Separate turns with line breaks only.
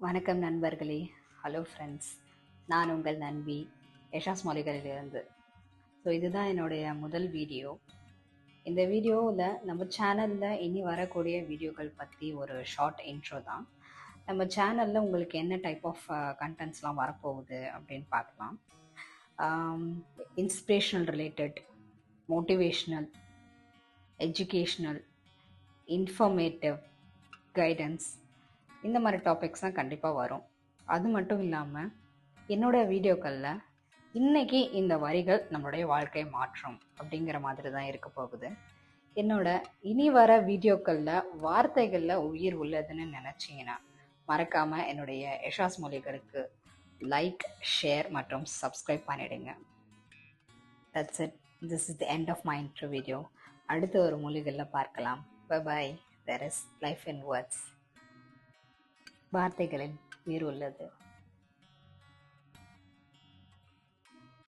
வணக்கம் நண்பர்களே. Hello friends. நான் உங்கள் நண்பி யஷாஸ் மொழிகளிலிருந்து. இதுதான் என்னுடைய முதல் வீடியோ. இந்த வீடியோவில் நம்ம சேனலில் இனி வரக்கூடிய வீடியோக்கள் பற்றி ஒரு ஷார்ட் இன்ட்ரோ தான். நம்ம சேனலில் உங்களுக்கு என்ன டைப் ஆஃப் கண்டென்ட்ஸ்லாம் வரப்போகுது அப்படின்னு பார்க்கலாம். Inspirational related, motivational, educational, informative, guidance, இந்த மாதிரி டாபிக்ஸ் தான் கண்டிப்பாக வரும். அது மட்டும் இல்லாமல் என்னோட வீடியோக்களில் இன்னைக்கு இந்த வரிகள் நம்மளுடைய வாழ்க்கை மாற்றும் அப்படிங்கிற மாதிரி தான் இருக்க போகுது. என்னோட இனி வர வீடியோக்களில் வார்த்தைகளில் உயிர் உள்ளதுன்னு நினச்சிங்கன்னா மறக்காமல் என்னுடைய யஷாஸ் மொழிகளுக்கு லைக், ஷேர் மற்றும் சப்ஸ்கிரைப் பண்ணிடுங்க. That's it. This is the end of my intro video. அடுத்த ஒரு மொழிகளில் பார்க்கலாம். Bye bye. There is life in words. வார்த்தைகளில் உயிர் உள்ளது.